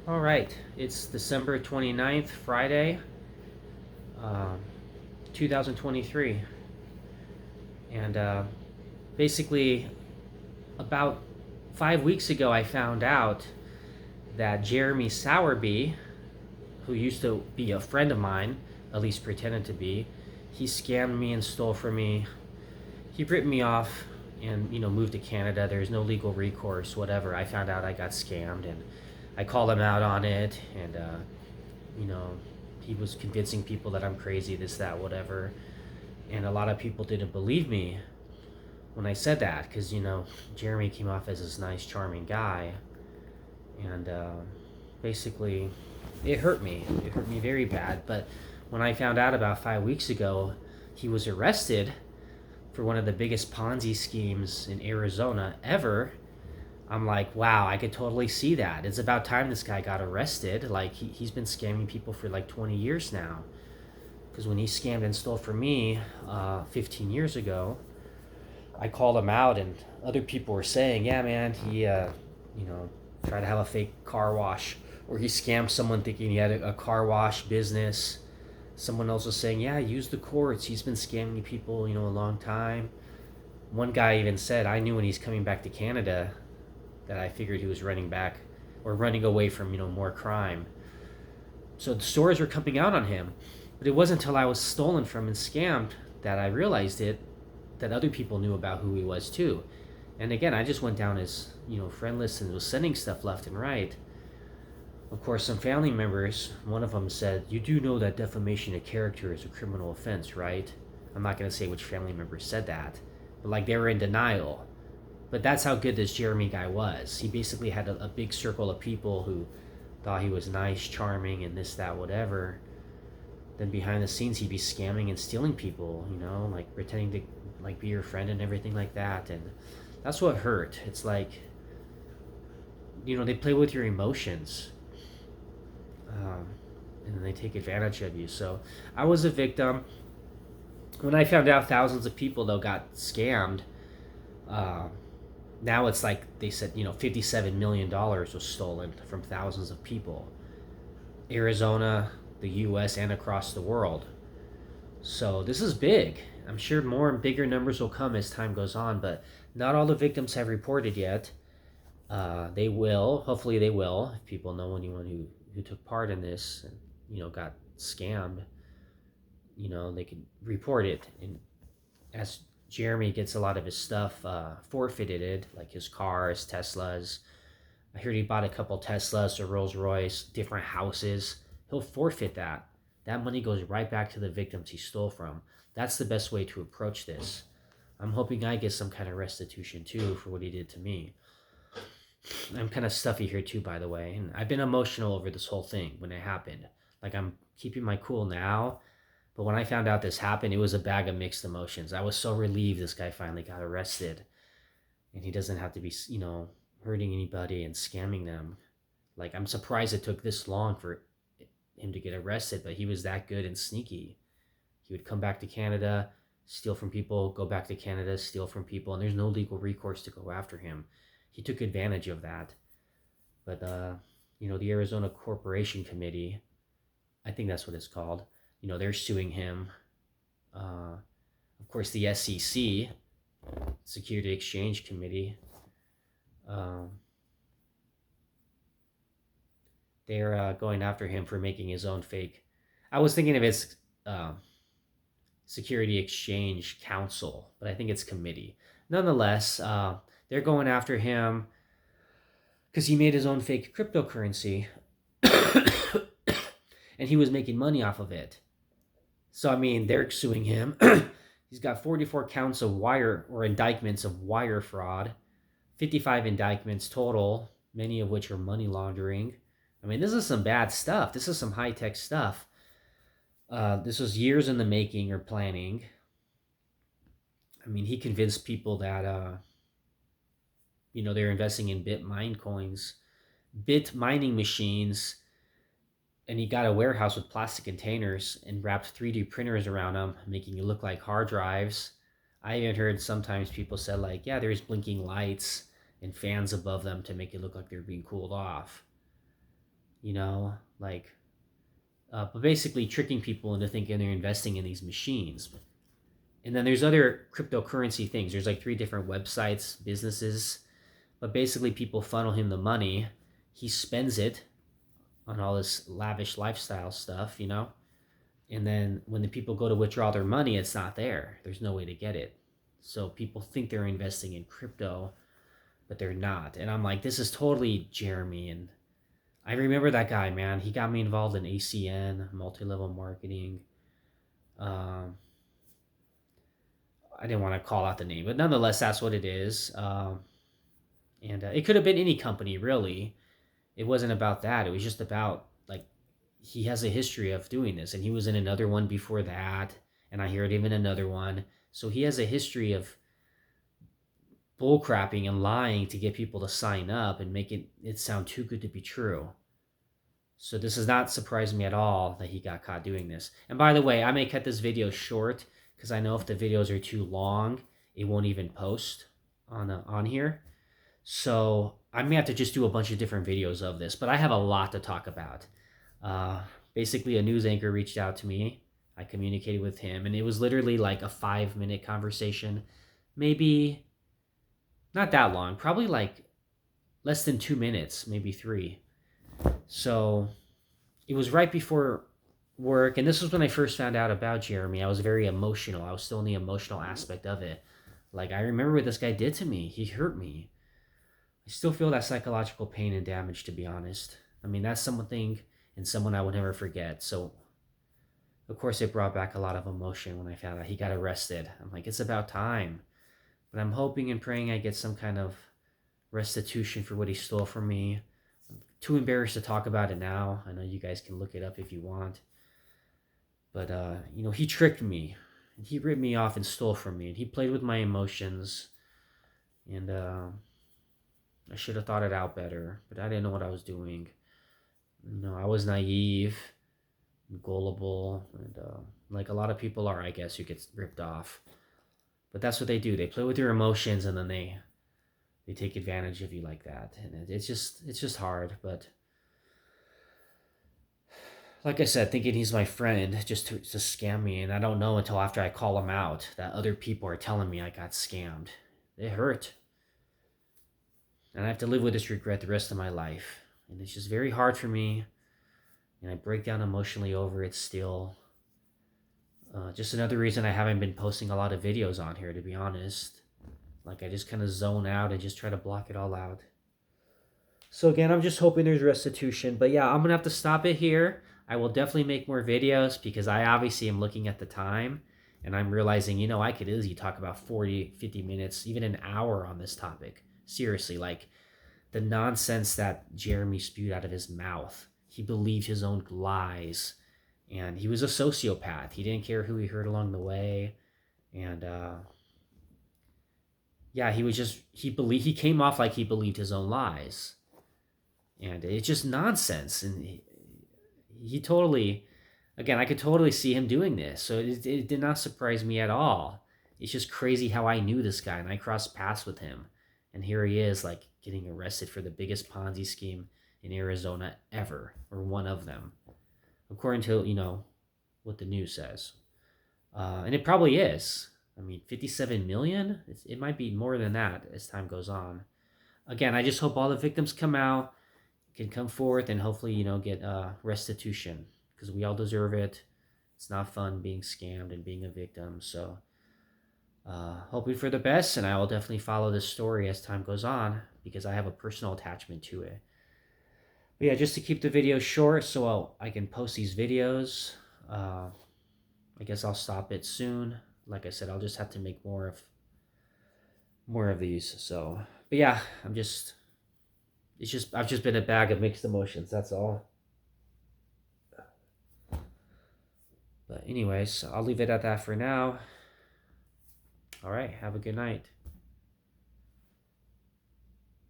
All right, it's December 29th, Friday, um, 2023. And basically, about 5 weeks ago, I found out that Jeremie Sowerby, who used to be a friend of mine, at least pretended to be, he scammed me and stole from me. He ripped me off and, moved to Canada. There's no legal recourse, whatever. I found out I got scammed and I called him out on it. And, you know, he was convincing people that I'm crazy, this, that, whatever. And a lot of people didn't believe me when I said that because, Jeremy came off as this nice, charming guy. And basically, it hurt me. It hurt me very bad. But when I found out about 5 weeks ago, he was arrested for one of the biggest Ponzi schemes in Arizona ever. I'm like, wow, I could totally see that. It's about time this guy got arrested. Like, he's been scamming people for like 20 years now. Because when he scammed and stole from me 15 years ago, I called him out, and other people were saying, yeah, man, he, tried to have a fake car wash, or he scammed someone thinking he had a car wash business. Someone else was saying, yeah, use the courts. He's been scamming people, a long time. One guy even said, I knew when he's coming back to Canada that I figured he was running back or running away from, more crime. So the stories were coming out on him. But it wasn't until I was stolen from and scammed that I realized that other people knew about who he was too. And again, I just went down his, friend list and was sending stuff left and right. Of course, some family members, one of them said, you do know that defamation of character is a criminal offense, right? I'm not going to say which family member said that, but like they were in denial. But that's how good this Jeremy guy was. He basically had a big circle of people who thought he was nice, charming, and this, that, whatever. Then behind the scenes, he'd be scamming and stealing people, like pretending to like be your friend and everything like that. And that's what hurt. It's like, they play with your emotions, um, and then they take advantage of you. So I was a victim. When I found out thousands of people though got scammed, uh, now it's like they said, $57 million was stolen from thousands of people. Arizona, the U.S., and across the world. So this is big. I'm sure more and bigger numbers will come as time goes on, but not all the victims have reported yet. They will. Hopefully, they will. If people know anyone who took part in this and got scammed, they can report it. And as Jeremy gets a lot of his stuff forfeited, like his cars, Teslas. I heard he bought a couple Teslas, a Rolls Royce, different houses. He'll forfeit that. That money goes right back to the victims he stole from. That's the best way to approach this. I'm hoping I get some kind of restitution too for what he did to me. I'm kind of stuffy here too, by the way, and I've been emotional over this whole thing when it happened. Like, I'm keeping my cool now, but when I found out this happened, it was a bag of mixed emotions. I was so relieved this guy finally got arrested, and he doesn't have to be, hurting anybody and scamming them. Like, I'm surprised it took this long for him to get arrested, but he was that good and sneaky. He would come back to Canada, steal from people, go back to Canada, steal from people, and there's no legal recourse to go after him. He took advantage of that. But, the Arizona Corporation Committee, I think that's what it's called, they're suing him. Of course, the SEC, Security Exchange Committee, um, they're going after him for making his own fake. I was thinking of his Security Exchange Council, but I think it's committee. Nonetheless, they're going after him because he made his own fake cryptocurrency and he was making money off of it. So, I mean, they're suing him. He's got 44 counts of wire or indictments of wire fraud, 55 indictments total, many of which are money laundering. I mean, this is some bad stuff. This is some high-tech stuff. This was years in the making or planning. I mean, he convinced people that, they're investing in bit mining machines, and he got a warehouse with plastic containers and wrapped 3D printers around them, making it look like hard drives. I even heard sometimes people said, like, yeah, there's blinking lights and fans above them to make it look like they're being cooled off. you know, like, but basically tricking people into thinking they're investing in these machines. And then there's other cryptocurrency things. There's like 3 different websites, businesses, but basically people funnel him the money. He spends it on all this lavish lifestyle stuff, you know? And then when the people go to withdraw their money, it's not there. There's no way to get it. So people think they're investing in crypto, but they're not. And I'm like, this is totally Jeremie. And I remember that guy, man. He got me involved in ACN, multi-level marketing. Um, I didn't want to call out the name, but nonetheless, that's what it is. And it could have been any company, really. It wasn't about that. It was just about, like, he has a history of doing this, and he was in another one before that, and I heard him in another one. So he has a history of bullcrapping and lying to get people to sign up and make it sound too good to be true. So this does not surprise me at all that he got caught doing this. And by the way, I may cut this video short because I know if the videos are too long, it won't even post on here. So I may have to just do a bunch of different videos of this, but I have a lot to talk about. Basically, a news anchor reached out to me. I communicated with him, and it was literally like a 5-minute conversation. Maybe not that long, probably like less than 2 minutes, maybe 3. So it was right before work, and this was when I first found out about Jeremie. I was very emotional. I was still in the emotional aspect of it. Like, I remember what this guy did to me. He hurt me. I still feel that psychological pain and damage, to be honest. I mean, that's something and someone I would never forget. So, of course, it brought back a lot of emotion when I found out he got arrested. I'm like, it's about time. But I'm hoping and praying I get some kind of restitution for what he stole from me. I'm too embarrassed to talk about it now. I know you guys can look it up if you want. But, he tricked me. And he ripped me off and stole from me. And he played with my emotions. And I should have thought it out better. But I didn't know what I was doing. I was naive, gullible, and like a lot of people are, I guess, who gets ripped off. But that's what they do. They play with your emotions, and then they take advantage of you like that. And it's just hard. But like I said, thinking he's my friend just to scam me, and I don't know until after I call him out that other people are telling me I got scammed. It hurt. And I have to live with this regret the rest of my life. And it's just very hard for me. And I break down emotionally over it still. Just another reason I haven't been posting a lot of videos on here, to be honest. Like, I just kind of zone out and just try to block it all out. So again, I'm just hoping there's restitution. But yeah, I'm going to have to stop it here. I will definitely make more videos because I obviously am looking at the time. And I'm realizing, I could easily talk about 40, 50 minutes, even an hour on this topic. Seriously, like the nonsense that Jeremie spewed out of his mouth. He believed his own lies, and he was a sociopath. He didn't care who he hurt along the way, and he came off like he believed his own lies, and it's just nonsense. And he totally, again, I could totally see him doing this, so it did not surprise me at all. It's just crazy how I knew this guy, and I crossed paths with him, and here he is, like, getting arrested for the biggest Ponzi scheme in Arizona ever, or one of them, according to, what the news says. And it probably is. I mean, 57 million? It might be more than that as time goes on. Again, I just hope all the victims come out, can come forth, and hopefully, get restitution, because we all deserve it. It's not fun being scammed and being a victim. So hoping for the best, and I will definitely follow this story as time goes on, because I have a personal attachment to it. But yeah, just to keep the video short so I can post these videos. I guess I'll stop it soon. Like I said, I'll just have to make more of these. So, but yeah, I've just been a bag of mixed emotions. That's all. But anyways, I'll leave it at that for now. All right, have a good night.